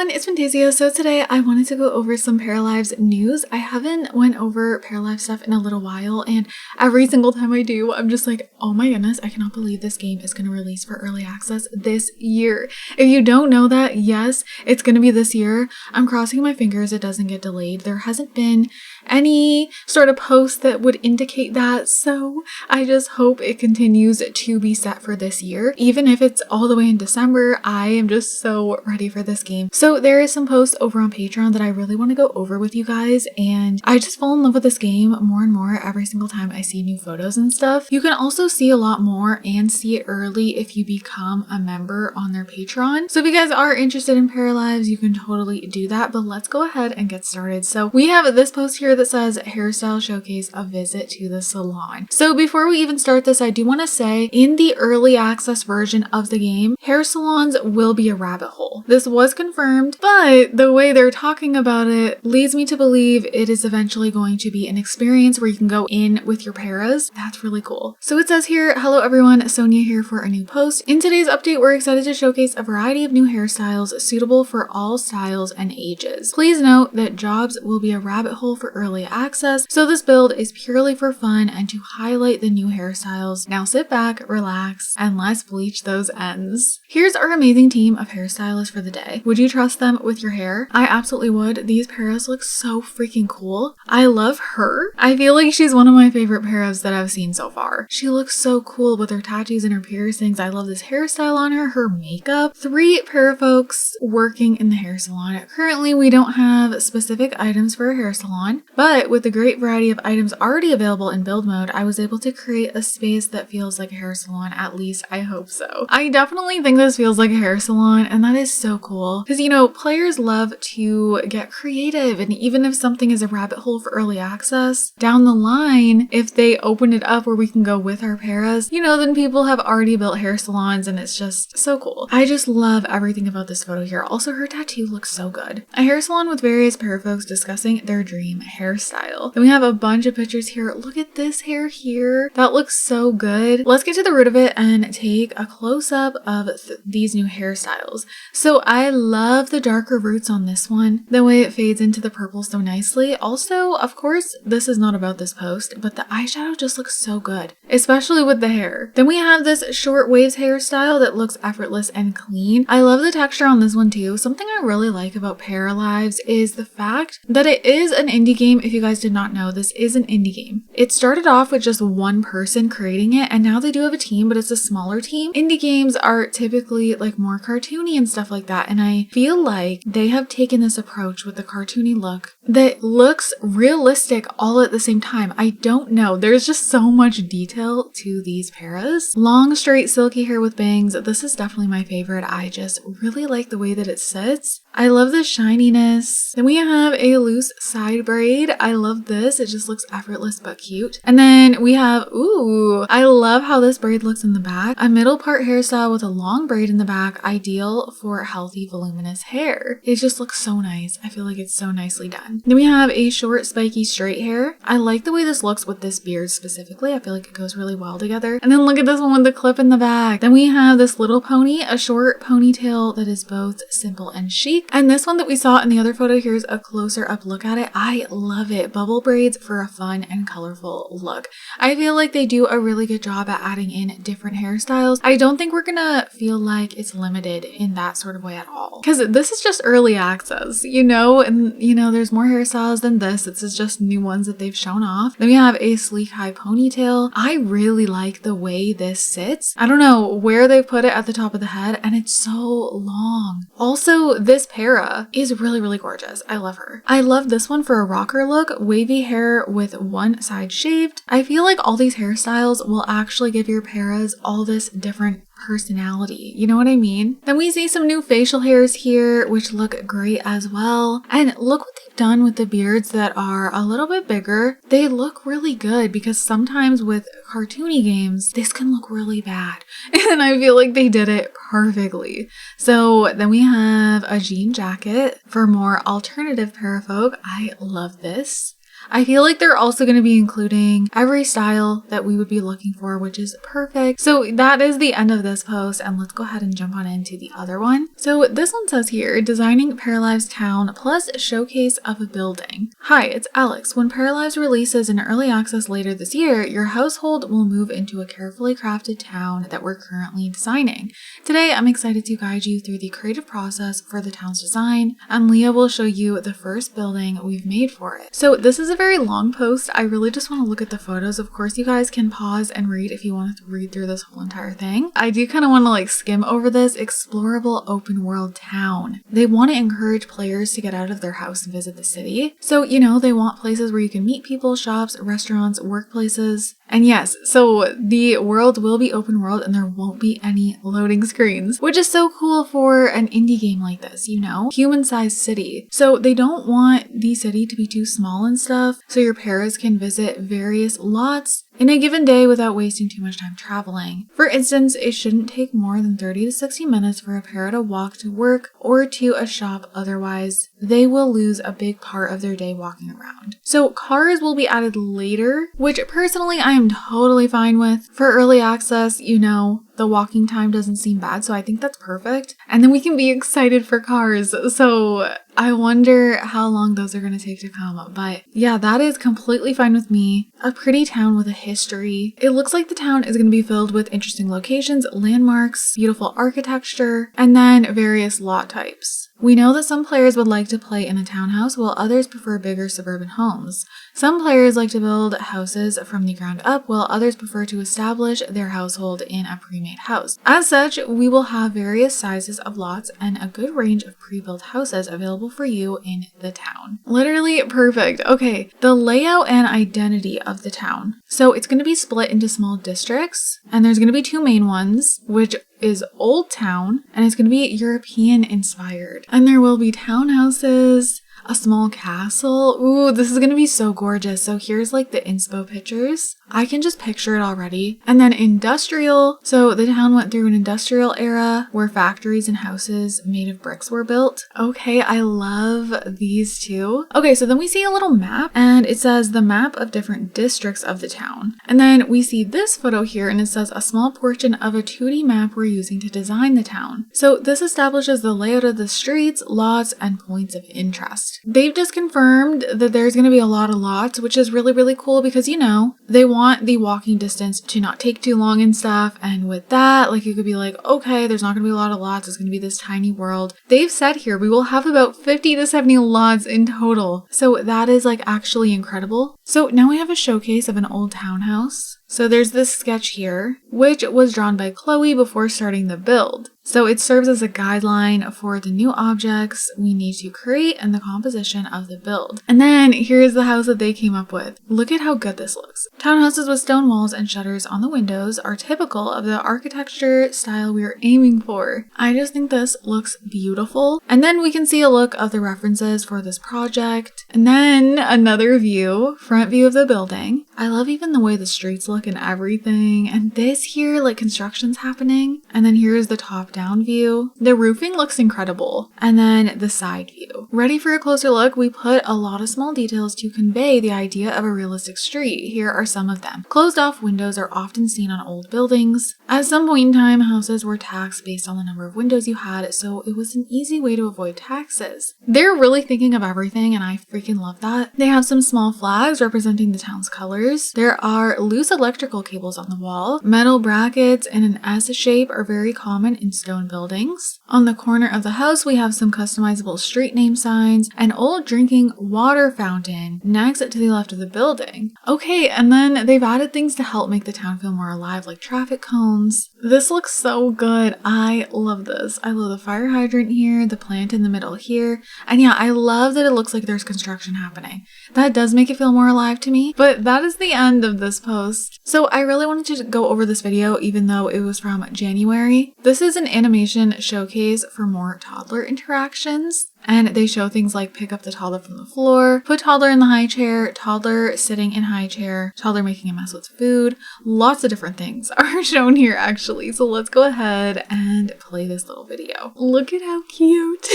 everyone, it's Fantasia. So today I wanted to go over some Paralives news. I haven't went over Paralives stuff in a little while, and every single time I do, I'm just like, oh my goodness, I cannot believe this game is going to release for early access this year. If you don't know that, yes, it's going to be this year. I'm crossing my fingers it doesn't get delayed. There hasn't been any sort of post that would indicate that, so I just hope it continues to be set for this year. Even if it's all the way in December, I am just so ready for this game. So there is some posts over on Patreon that I really want to go over with you guys, and I just fall in love with this game more and more every single time I see new photos and stuff. You can also see a lot more and see it early if you become a member on their Patreon. So if you guys are interested in Paralives, you can totally do that, but let's go ahead and get started. So we have this post here that says hairstyle showcase, a visit to the salon. So before we even start this, I do want to say in the early access version of the game, hair salons will be a rabbit hole. This was confirmed, but the way they're talking about it leads me to believe it is eventually going to be an experience where you can go in with your paras. That's really cool. So it says here, hello everyone, Sonia here for a new post. In today's update, we're excited to showcase a variety of new hairstyles suitable for all styles and ages. Please note that jobs will be a rabbit hole for early access, so this build is purely for fun and to highlight the new hairstyles. Now sit back, relax, and let's bleach those ends. Here's our amazing team of hairstylists for the day. Would you trust them with your hair? I absolutely would. These paras look so freaking cool. I love her. I feel like she's one of my favorite paras that I've seen so far. She looks so cool with her tattoos and her piercings. I love this hairstyle on her, her makeup. 3 para folks working in the hair salon. Currently, we don't have specific items for a hair salon, but with the great variety of items already available in build mode, I was able to create a space that feels like a hair salon. At least I hope so. I definitely think this feels like a hair salon, and that is so cool because, you know, players love to get creative, and even if something is a rabbit hole for early access, down the line, if they open it up where we can go with our paras, you know, then people have already built hair salons, and it's just so cool. I just love everything about this photo here. Also, her tattoo looks so good. A hair salon with various para folks discussing their dream hairstyle. Then we have a bunch of pictures here. Look at this hair here. That looks so good. Let's get to the root of it and take a close-up of these new hairstyles. So I love the darker roots on this one, the way it fades into the purple so nicely. Also, of course, this is not about this post, but the eyeshadow just looks so good, especially with the hair. Then we have this short waves hairstyle that looks effortless and clean. I love the texture on this one too. Something I really like about Paralives is the fact that it is an indie game. If you guys did not know, this is an indie game. It started off with just one person creating it, and now they do have a team, but it's a smaller team. Indie games are typically like more cartoony and stuff like that, and I feel like they have taken this approach with the cartoony look that looks realistic all at the same time. I don't know. There's just so much detail to these paras. Long, straight, silky hair with bangs. This is definitely my favorite. I just really like the way that it sits. I love the shininess. Then we have a loose side braid. I love this. It just looks effortless but cute. And then we have, ooh, I love how this braid looks in the back. A middle part hairstyle with a long braid in the back, ideal for healthy, voluminous hair. It just looks so nice. I feel like it's so nicely done. Then we have a short, spiky, straight hair. I like the way this looks with this beard specifically. I feel like it goes really well together. And then look at this one with the clip in the back. Then we have this little pony, a short ponytail that is both simple and chic. And this one that we saw in the other photo, here's a closer up look at it. I love it. Bubble braids for a fun and colorful look. I feel like they do a really good job at adding in different hairstyles. I don't think we're gonna feel like it's limited in that sort of way at all, because this is just early access, you know, and you know, there's more hairstyles than this. This is just new ones that they've shown off. Then we have a sleek high ponytail. I really like the way this sits. I don't know where they put it at the top of the head, and it's so long. Also, this para is really, really gorgeous. I love her. I love this one for a rocker look. Wavy hair with one side shaved. I feel like all these hairstyles will actually give your paras all this different personality. You know what I mean? Then we see some new facial hairs here, which look great as well. And look what they've done with the beards that are a little bit bigger. They look really good because sometimes with cartoony games, this can look really bad. And I feel like they did it perfectly. So then we have a jean jacket for more alternative parafolk. I love this. I feel like they're also going to be including every style that we would be looking for, which is perfect. So that is the end of this post, and let's go ahead and jump on into the other one. So this one says here, designing Paralives town plus showcase of a building. Hi, it's Alex. When Paralives releases in early access later this year, your household will move into a carefully crafted town that we're currently designing. Today, I'm excited to guide you through the creative process for the town's design, and Leah will show you the first building we've made for it. So this is a very long post. I really just want to look at the photos. Of course, you guys can pause and read if you want to read through this whole entire thing. I do kind of want to like skim over this explorable open world town. They want to encourage players to get out of their house and visit the city. So, you know, they want places where you can meet people, shops, restaurants, workplaces. And yes, so the world will be open world and there won't be any loading screens, which is so cool for an indie game like this, you know? Human-sized city. So they don't want the city to be too small and stuff, so your paras can visit various lots in a given day without wasting too much time traveling. For instance, it shouldn't take more than 30 to 60 minutes for a para to walk to work or to a shop, otherwise they will lose a big part of their day walking around. So cars will be added later, which personally I am totally fine with. For early access, you know, the walking time doesn't seem bad, so I think that's perfect. And then we can be excited for cars. So I wonder how long those are going to take to come. But yeah, that is completely fine with me. A pretty town with a history. It looks like the town is going to be filled with interesting locations, landmarks, beautiful architecture, and then various lot types. We know that some players would like to play in a townhouse while others prefer bigger suburban homes. Some players like to build houses from the ground up while others prefer to establish their household in a pre-made house. As such, we will have various sizes of lots and a good range of pre-built houses available for you in the town. Literally perfect. Okay, the layout and identity of the town. So it's going to be split into small districts, and there's going to be two main ones, which is Old Town, and it's going to be European inspired. And there will be townhouses, a small castle. Ooh, this is going to be so gorgeous. So here's like the inspo pictures. I can just picture it already. And then industrial. So the town went through an industrial era where factories and houses made of bricks were built. Okay, I love these two. Okay, so then we see a little map and it says the map of different districts of the town. And then we see this photo here and it says a small portion of a 2D map we're using to design the town. So this establishes the layout of the streets, lots, and points of interest. They've just confirmed that there's going to be a lot of lots, which is really, really cool because, you know, they want the walking distance to not take too long and stuff. And with that, like, you could be like, okay, there's not going to be a lot of lots. It's going to be this tiny world. They've said here we will have about 50 to 70 lots in total. So that is like actually incredible. So now we have a showcase of an old townhouse. So there's this sketch here, which was drawn by Chloe before starting the build. So it serves as a guideline for the new objects we need to create and the composition of the build. And then here's the house that they came up with. Look at how good this looks. Townhouses with stone walls and shutters on the windows are typical of the architecture style we are aiming for. I just think this looks beautiful. And then we can see a look of the references for this project. And then another view, front view of the building. I love even the way the streets look and everything. And this here, like construction's happening. And then here's the top down view. The roofing looks incredible. And then the side view. Ready for a closer look? We put a lot of small details to convey the idea of a realistic street. Here are some of them. Closed off windows are often seen on old buildings. At some point in time, houses were taxed based on the number of windows you had, so it was an easy way to avoid taxes. They're really thinking of everything, and I freaking love that. They have some small flags representing the town's colors. There are loose electrical cables on the wall. Metal brackets in an S shape are very common in stone buildings. On the corner of the house, we have some customizable street name signs, an old drinking water fountain next to the left of the building. Okay, and then they've added things to help make the town feel more alive, like traffic cones. This looks so good. I love this. I love the fire hydrant here, the plant in the middle here, and yeah, I love that it looks like there's construction happening. That does make it feel more alive to me, but that is the end of this post. So I really wanted to go over this video even though it was from January. This is an animation showcase for more toddler interactions. And they show things like pick up the toddler from the floor, put toddler in the high chair, toddler sitting in high chair, toddler making a mess with food. Lots of different things are shown here actually. actually. So let's go ahead and play this little video. Look at how cute.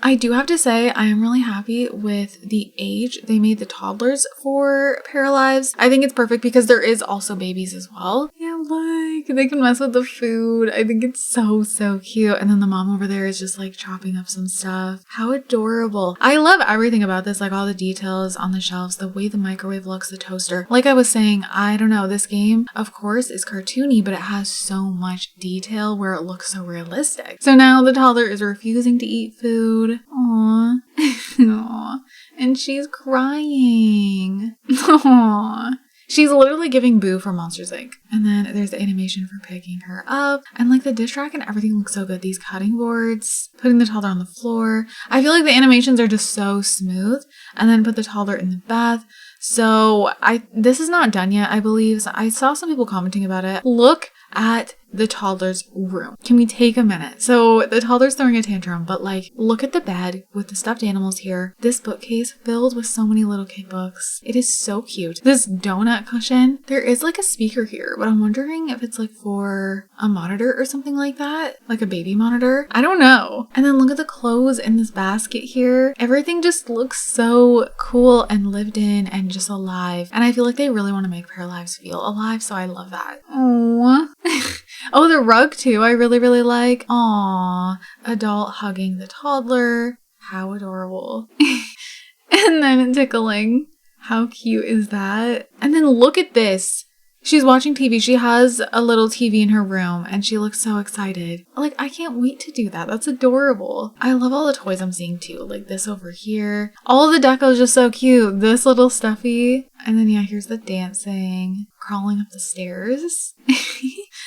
I do have to say, I am really happy with the age they made the toddlers for Paralives. I think it's perfect because there is also babies as well. Yeah, look, they can mess with the food. I think it's so, so cute. And then the mom over there is just like chopping up some stuff. How adorable. I love everything about this, like all the details on the shelves, the way the microwave looks, the toaster. Like I was saying, I don't know, this game, of course, is cartoony, but it has so much detail where it looks so realistic. So now the toddler is refusing to eat food. Aww. Aww. And she's crying. Aww. She's literally giving boo for Monsters Inc. And then there's the animation for picking her up. And like the dish rack and everything looks so good. These cutting boards, putting the toddler on the floor. I feel like the animations are just so smooth. And then put the toddler in the bath. So this is not done yet, I believe. So I saw some people commenting about it. Look at the toddler's room. Can we take a minute? So the toddler's throwing a tantrum, but like, look at the bed with the stuffed animals here. This bookcase filled with so many little kid books. It is so cute. This donut cushion. There is like a speaker here, but I'm wondering if it's like for a monitor or something like that. Like a baby monitor. I don't know. And then look at the clothes in this basket here. Everything just looks so cool and lived in and just alive. And I feel like they really want to make Paralives feel alive, so I love that. Aww. Oh, the rug too. I really, really like. Aww. Adult hugging the toddler. How adorable. And then tickling. How cute is that? And then look at this. She's watching TV. She has a little TV in her room and she looks so excited. Like, I can't wait to do that. That's adorable. I love all the toys I'm seeing too. Like this over here. All the deco is just so cute. This little stuffy. And then yeah, here's the dancing. Crawling up the stairs.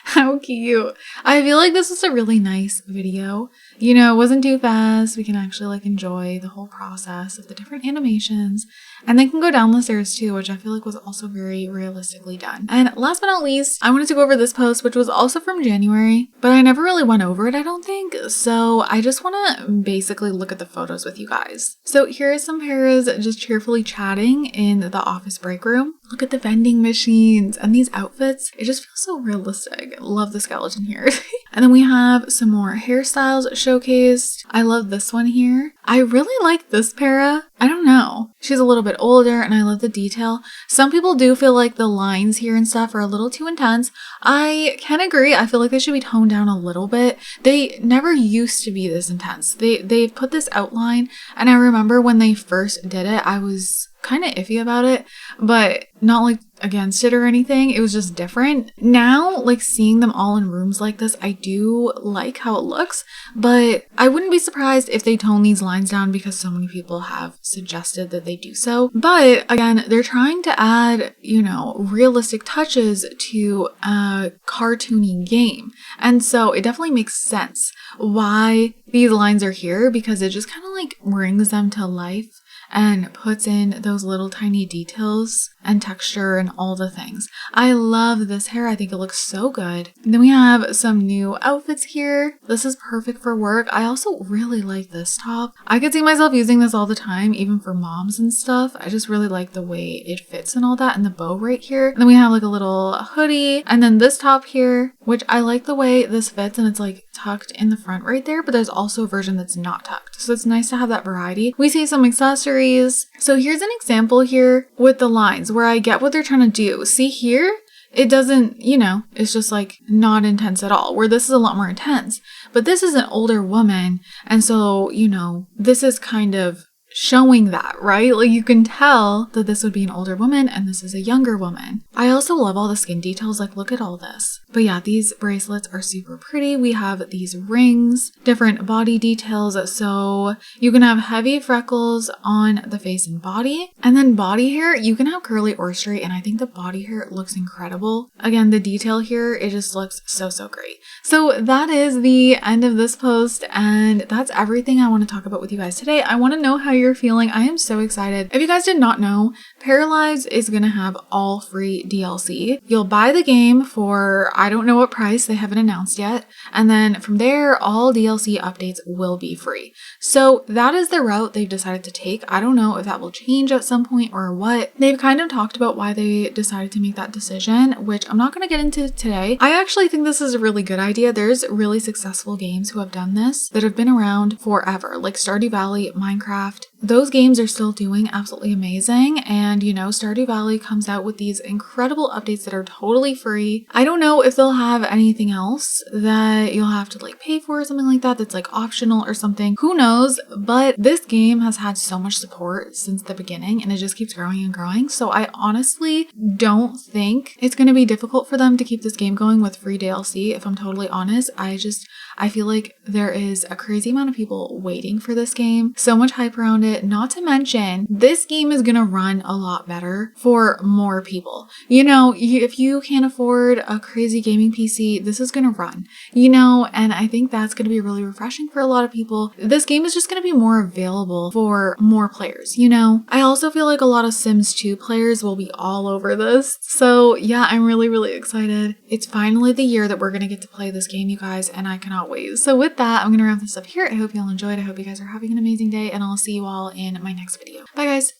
How cute. I feel like this was a really nice video. You know, it wasn't too fast. We can actually like enjoy the whole process of the different animations. And they can go down the stairs too, which I feel like was also very realistically done. And last but not least, I wanted to go over this post, which was also from January, but I never really went over it, I don't think. So I just want to basically look at the photos with you guys. So here are some pairs just cheerfully chatting in the office break room. Look at the vending machines and these outfits. It just feels so realistic. Love the skeleton here. And then we have some more hairstyles showcased. I love this one here. I really like this para. I don't know. She's a little bit older and I love the detail. Some people do feel like the lines here and stuff are a little too intense. I can agree. I feel like they should be toned down a little bit. They never used to be this intense. They put this outline and I remember when they first did it, I was kind of iffy about it, but not like against it or anything. It was just different. Now, like seeing them all in rooms like this, I do like how it looks, but I wouldn't be surprised if they tone these lines down because so many people have suggested that they do so. But again, they're trying to add, you know, realistic touches to a cartoony game. And so it definitely makes sense why these lines are here because it just kind of like brings them to life and puts in those little tiny details and texture and all the things. I love this hair. I think it looks so good. And then we have some new outfits here. This is perfect for work. I also really like this top. I could see myself using this all the time, even for moms and stuff. I just really like the way it fits and all that, and the bow right here. And then we have like a little hoodie, and then this top here, which I like the way this fits, and it's like tucked in the front right there, but there's also a version that's not tucked. So it's nice to have that variety. We see some accessories. So here's an example here with the lines where I get what they're trying to do. See here? It doesn't, you know, it's just like not intense at all, where this is a lot more intense. But this is an older woman. And so, you know, this is kind of showing that, right? Like you can tell that this would be an older woman and this is a younger woman. I also love all the skin details. Like look at all this. But yeah, these bracelets are super pretty. We have these rings, different body details. So you can have heavy freckles on the face and body. And then body hair, you can have curly or straight. And I think the body hair looks incredible. Again, the detail here, it just looks so, so great. So that is the end of this post. And that's everything I want to talk about with you guys today. I want to know how you're you're feeling. I am so excited. If you guys did not know, Paralives is gonna have all free DLC. You'll buy the game for, I don't know what price, they haven't announced yet. And then from there, all DLC updates will be free. So that is the route they've decided to take. I don't know if that will change at some point or what. They've kind of talked about why they decided to make that decision, which I'm not going to get into today. I actually think this is a really good idea. There's really successful games who have done this that have been around forever, like Stardew Valley, Minecraft. Those games are still doing absolutely amazing. And you know, Stardew Valley comes out with these incredible updates that are totally free. I don't know if they'll have anything else that you'll have to like pay for or something like that that's like optional or something. Who knows? But this game has had so much support since the beginning and it just keeps growing and growing. So I honestly don't think it's going to be difficult for them to keep this game going with free DLC. If I'm totally honest, I feel like there is a crazy amount of people waiting for this game. So much hype around it. Not to mention, this game is going to run a lot better for more people. You know, if you can't afford a crazy gaming PC, this is going to run, you know, and I think that's going to be really refreshing for a lot of people. This game is just going to be more available for more players, you know. I also feel like a lot of Sims 2 players will be all over this. So yeah, I'm really, really excited. It's finally the year that we're going to get to play this game, you guys, and I cannot wait. So with that, I'm going to wrap this up here. I hope you all enjoyed. I hope you guys are having an amazing day, and I'll see you all in my next video. Bye, guys.